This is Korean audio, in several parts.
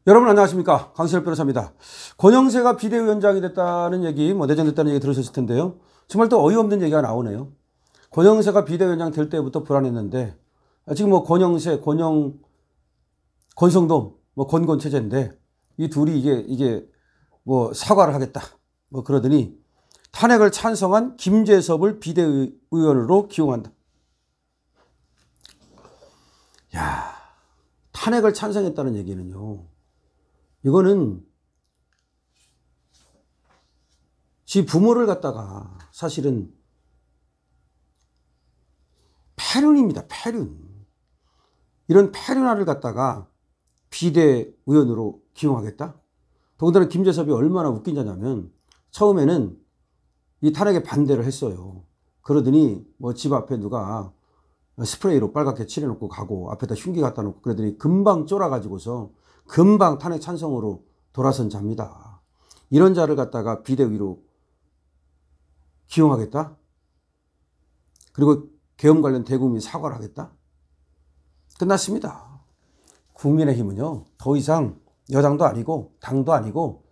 여러분 안녕하십니까, 강신엽 변호사입니다. 권영세가 비대위원장이 됐다는 얘기, 내정됐다는 얘기 들으셨을 텐데요. 정말 또 어이없는 얘기가 나오네요. 권영세가 비대위원장 될 때부터 불안했는데 지금 권영세, 권성동, 권권 체제인데 이 둘이 이게 사과를 하겠다 그러더니 탄핵을 찬성한 김재섭을 비대위원으로 기용한다. 야, 탄핵을 찬성했다는 얘기는요, 이거는 지 부모를 갖다가 사실은 패륜입니다. 패륜. 이런 패륜아를 갖다가 비대위원으로 기용하겠다? 더군다나 김재섭이 얼마나 웃긴 자냐면 처음에는 이 탄핵에 반대를 했어요. 그러더니 집 앞에 누가 스프레이로 빨갛게 칠해놓고 가고 앞에다 흉기 갖다 놓고 그러더니 금방 쫄아가지고서 금방 탄핵 찬성으로 돌아선 자입니다. 이런 자를 갖다가 비대위로 기용하겠다? 그리고 계엄 관련 대국민 사과를 하겠다? 끝났습니다. 국민의힘은요, 더 이상 여당도 아니고 당도 아니고,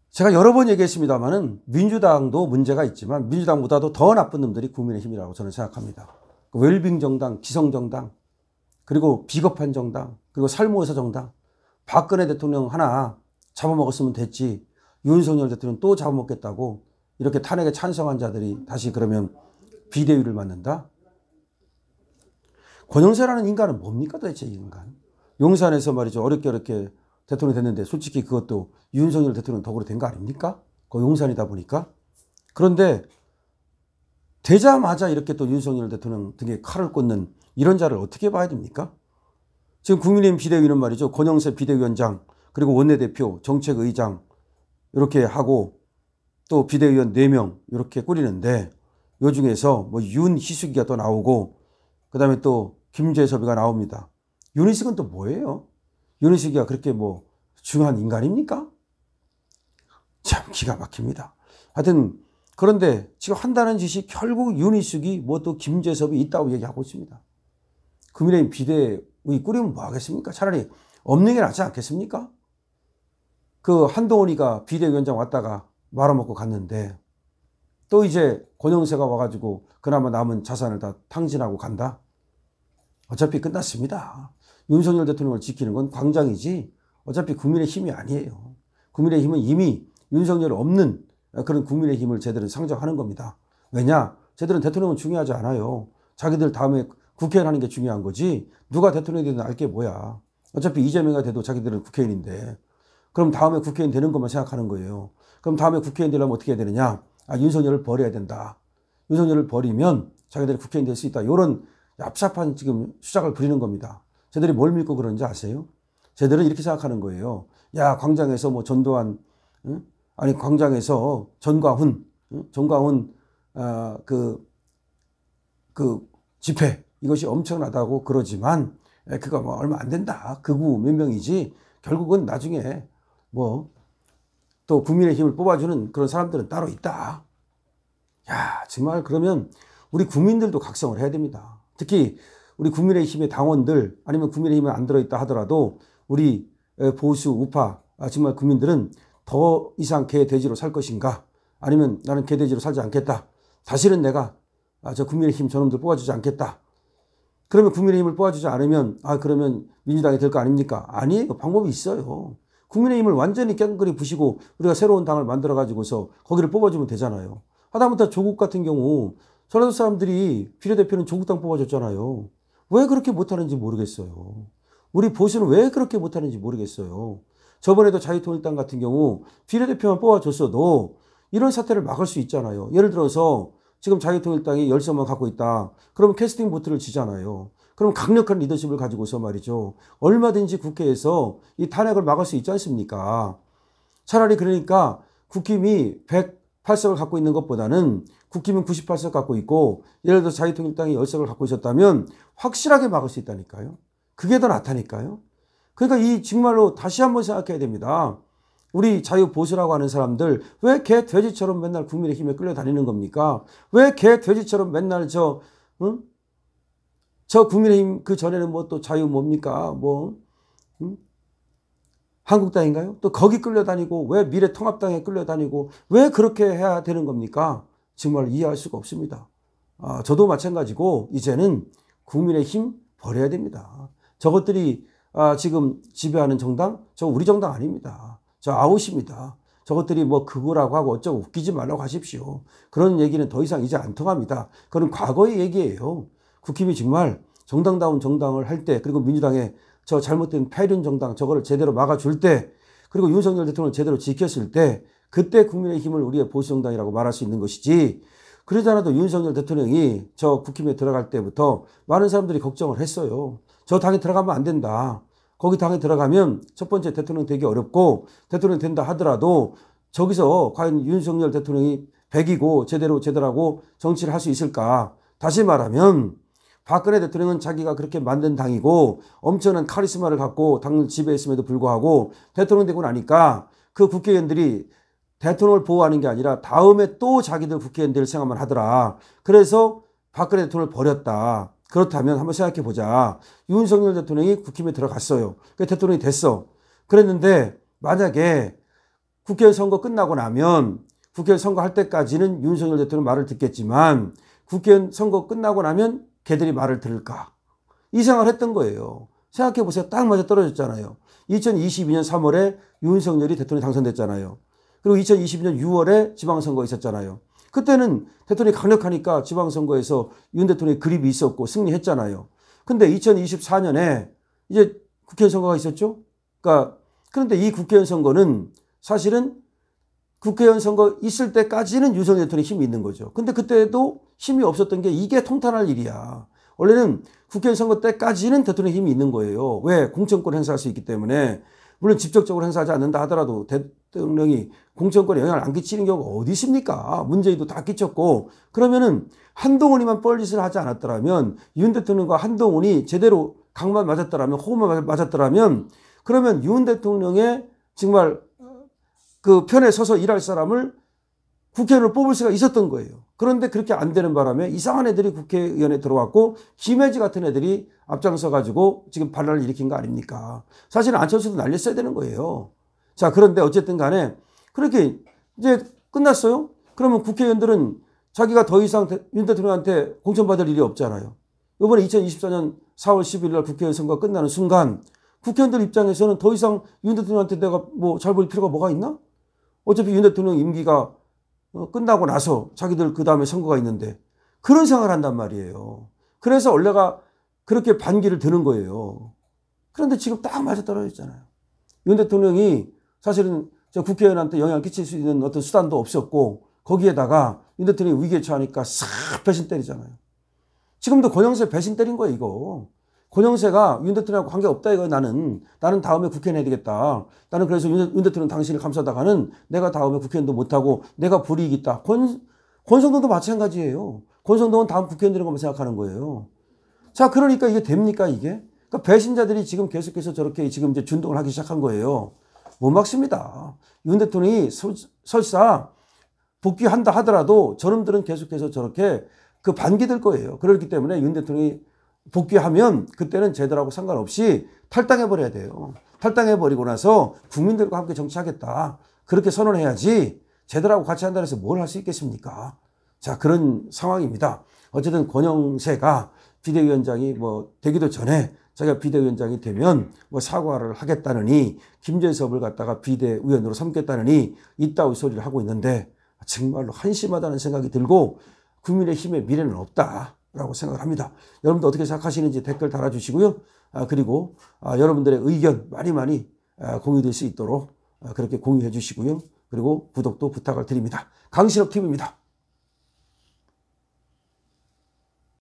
제가 여러 번 얘기했습니다만은 민주당도 문제가 있지만 민주당보다도 더 나쁜 놈들이 국민의힘이라고 저는 생각합니다. 웰빙 정당, 기성 정당, 그리고 비겁한 정당, 그리고 살모의사 정당. 박근혜 대통령 하나 잡아먹었으면 됐지, 윤석열 대통령 또 잡아먹겠다고 이렇게 탄핵에 찬성한 자들이 다시 그러면 비대위를 맡는다? 권영세라는 인간은 뭡니까 도대체, 이 인간? 용산에서 말이죠, 어렵게 대통령이 됐는데 솔직히 그것도 윤석열 대통령 덕으로 된 거 아닙니까? 그 용산이다 보니까. 그런데 되자마자 이렇게 또 윤석열 대통령 등에 칼을 꽂는 이런 자를 어떻게 봐야 됩니까? 지금 국민의힘 비대위는 말이죠, 권영세 비대위원장, 그리고 원내대표, 정책의장 이렇게 하고 또 비대위원 4명 이렇게 꾸리는데, 요 중에서 윤희숙이가 또 나오고 그 다음에 또 김재섭이가 나옵니다. 윤희숙은 또 뭐예요? 윤희숙이가 그렇게 중요한 인간입니까? 참 기가 막힙니다. 하여튼 그런데 지금 한다는 짓이 결국 윤희숙이 또 김재섭이 있다고 얘기하고 있습니다. 국민의힘 비대위 꾸리면 뭐 하겠습니까? 차라리 없는 게 낫지 않겠습니까? 그 한동훈이가 비대위원장 왔다가 말아먹고 갔는데 또 이제 권영세가 와가지고 그나마 남은 자산을 다 탕진하고 간다? 어차피 끝났습니다. 윤석열 대통령을 지키는 건 광장이지 어차피 국민의힘이 아니에요. 국민의힘은 이미 윤석열 없는 그런 국민의힘을 쟤들은 상정하는 겁니다. 왜냐? 쟤들은 대통령은 중요하지 않아요. 자기들 다음에 국회의원 하는 게 중요한 거지 누가 대통령이 되든 알게 뭐야. 어차피 이재명이 돼도 자기들은 국회의원인데 그럼 다음에 국회의원 되는 것만 생각하는 거예요. 그럼 다음에 국회의원 되려면 어떻게 해야 되느냐? 윤석열을 버려야 된다. 윤석열을 버리면 자기들이 국회의원 될 수 있다. 이런 얍삽한 지금 수작을 부리는 겁니다. 쟤들이 뭘 믿고 그러는지 아세요? 쟤들은 이렇게 생각하는 거예요. 야, 광장에서 전두환, 응? 아니 광장에서 전광훈, 응? 전광훈 그 집회 이것이 엄청나다고 그러지만 그거 얼마 안 된다. 극우 몇 명이지 결국은 나중에 또 국민의힘을 뽑아주는 그런 사람들은 따로 있다. 야, 정말 그러면 우리 국민들도 각성을 해야 됩니다. 특히 우리 국민의힘의 당원들 아니면 국민의힘에 안 들어있다 하더라도 우리 보수 우파 정말 국민들은 더 이상 개돼지로 살 것인가, 아니면 나는 개돼지로 살지 않겠다, 다시는 내가 저 국민의힘 저놈들 뽑아주지 않겠다. 그러면 국민의힘을 뽑아주지 않으면 그러면 민주당이 될 거 아닙니까? 아니에요. 방법이 있어요. 국민의힘을 완전히 깽그리 부시고 우리가 새로운 당을 만들어 가지고서 거기를 뽑아주면 되잖아요. 하다못해 조국 같은 경우 전라도 사람들이 비례대표는 조국당 뽑아줬잖아요. 왜 그렇게 못하는지 모르겠어요. 우리 보수는 왜 그렇게 못하는지 모르겠어요. 저번에도 자유통일당 같은 경우 비례대표만 뽑아줬어도 이런 사태를 막을 수 있잖아요. 예를 들어서 지금 자유통일당이 10석만 갖고 있다. 그러면 캐스팅 보트를 지잖아요. 그럼 강력한 리더십을 가지고서 말이죠, 얼마든지 국회에서 이 탄핵을 막을 수 있지 않습니까? 차라리 그러니까 국힘이 108석을 갖고 있는 것보다는 국힘은 98석 갖고 있고 예를 들어 자유통일당이 10석을 갖고 있었다면 확실하게 막을 수 있다니까요. 그게 더 낫다니까요. 그러니까 이 정말로 다시 한번 생각해야 됩니다. 우리 자유보수라고 하는 사람들 왜 개 돼지처럼 맨날 국민의힘에 끌려다니는 겁니까? 왜 개 돼지처럼 맨날 저 국민의힘 그 전에는 또 자유 뭡니까? 한국당인가요? 또 거기 끌려다니고 왜 미래통합당에 끌려다니고 왜 그렇게 해야 되는 겁니까? 정말 이해할 수가 없습니다. 저도 마찬가지고 이제는 국민의힘 버려야 됩니다. 저것들이 지금 지배하는 정당, 저 우리 정당 아닙니다. 저 아웃입니다. 저것들이 뭐 극우라고 하고 어쩌고 웃기지 말라고 하십시오. 그런 얘기는 더 이상 이제 안 통합니다. 그건 과거의 얘기예요. 국힘이 정말 정당다운 정당을 할 때, 그리고 민주당의 저 잘못된 폐륜 정당 저거를 제대로 막아줄 때, 그리고 윤석열 대통령을 제대로 지켰을 때, 그때 국민의힘을 우리의 보수정당이라고 말할 수 있는 것이지, 그러지 않아도 윤석열 대통령이 저 국힘에 들어갈 때부터 많은 사람들이 걱정을 했어요. 저 당에 들어가면 안 된다. 거기 당에 들어가면 첫 번째 대통령 되기 어렵고, 대통령 된다 하더라도 저기서 과연 윤석열 대통령이 100이고 제대로하고 정치를 할 수 있을까. 다시 말하면 박근혜 대통령은 자기가 그렇게 만든 당이고 엄청난 카리스마를 갖고 당을 지배했음에도 불구하고 대통령 되고 나니까 그 국회의원들이 대통령을 보호하는 게 아니라 다음에 또 자기들 국회의원들 생각만 하더라. 그래서 박근혜 대통령을 버렸다. 그렇다면 한번 생각해 보자. 윤석열 대통령이 국힘에 들어갔어요. 대통령이 됐어. 그랬는데 만약에 국회의원 선거 끝나고 나면 국회의원 선거 할 때까지는 윤석열 대통령 말을 듣겠지만 국회의원 선거 끝나고 나면 걔들이 말을 들을까? 이 생각을 했던 거예요. 생각해 보세요. 딱 맞아 떨어졌잖아요. 2022년 3월에 윤석열이 대통령이 당선됐잖아요. 그리고 2022년 6월에 지방선거 있었잖아요. 그때는 대통령이 강력하니까 지방선거에서 윤 대통령의 그립이 있었고 승리했잖아요. 근데 2024년에 이제 국회의원 선거가 있었죠. 그런데 이 국회의원 선거는 사실은 국회의원 선거 있을 때까지는 윤석열 대통령이 힘이 있는 거죠. 근데 그때도 힘이 없었던 게 이게 통탄할 일이야. 원래는 국회의원 선거 때까지는 대통령의 힘이 있는 거예요. 왜? 공천권 행사할 수 있기 때문에. 물론 직접적으로 행사하지 않는다 하더라도 대통령이 공천권에 영향을 안 끼치는 경우가 어디 있습니까? 문재인도 다 끼쳤고. 그러면은 한동훈이만 뻘짓을 하지 않았더라면, 윤 대통령과 한동훈이 제대로 각만 맞았더라면, 호흡만 맞았더라면, 그러면 윤 대통령의 정말 그 편에 서서 일할 사람을 국회의원을 뽑을 수가 있었던 거예요. 그런데 그렇게 안 되는 바람에 이상한 애들이 국회의원에 들어왔고 김혜지 같은 애들이 앞장서 가지고 지금 반란을 일으킨 거 아닙니까? 사실은 안철수도 날렸어야 되는 거예요. 자, 그런데 어쨌든 간에 그렇게 이제 끝났어요. 그러면 국회의원들은 자기가 더 이상 윤 대통령한테 공천받을 일이 없잖아요. 이번에 2024년 4월 10일 날 국회의원 선거가 끝나는 순간 국회의원들 입장에서는 더 이상 윤 대통령한테 내가 뭐 잘 볼 필요가 뭐가 있나? 어차피 윤 대통령 임기가 끝나고 나서 자기들 그 다음에 선거가 있는데 그런 생각을 한단 말이에요. 그래서 원래가 그렇게 반기를 드는 거예요. 그런데 지금 딱 맞아떨어졌잖아요. 윤 대통령이 사실은 저 국회의원한테 영향을 끼칠 수 있는 어떤 수단도 없었고 거기에다가 윤 대통령이 위기에 처하니까 싹 배신 때리잖아요. 지금도 권영세 배신 때린 거예요, 이거. 권영세가 윤 대통령하고 관계없다 이거 나는 다음에 국회의원 해야 되겠다. 나는 그래서 윤 대통령 당신을 감싸다가는 내가 다음에 국회의원도 못하고 내가 불이익 있다. 권성동도 마찬가지예요. 권성동은 다음 국회의원 되는 것만 생각하는 거예요. 자, 그러니까 이게 됩니까 이게? 그러니까 배신자들이 지금 계속해서 저렇게 지금 이제 준동을 하기 시작한 거예요. 못 막습니다. 윤 대통령이 설사 복귀한다 하더라도 저놈들은 계속해서 저렇게 그 반기될 거예요. 그렇기 때문에 윤 대통령이 복귀하면 그때는 제들하고 상관없이 탈당해버려야 돼요. 탈당해버리고 나서 국민들과 함께 정치하겠다. 그렇게 선언해야지 제들하고 같이 한다 해서 뭘 할 수 있겠습니까? 자, 그런 상황입니다. 어쨌든 권영세가 비대위원장이 뭐 되기도 전에 자기가 비대위원장이 되면 뭐 사과를 하겠다느니 김재섭을 갖다가 비대위원으로 삼겠다느니 이따위 소리를 하고 있는데 정말로 한심하다는 생각이 들고 국민의힘의 미래는 없다라고 생각을 합니다. 여러분도 어떻게 생각하시는지 댓글 달아주시고요. 그리고 여러분들의 의견 많이 공유될 수 있도록 그렇게 공유해 주시고요. 그리고 구독도 부탁을 드립니다. 강신업 TV입니다.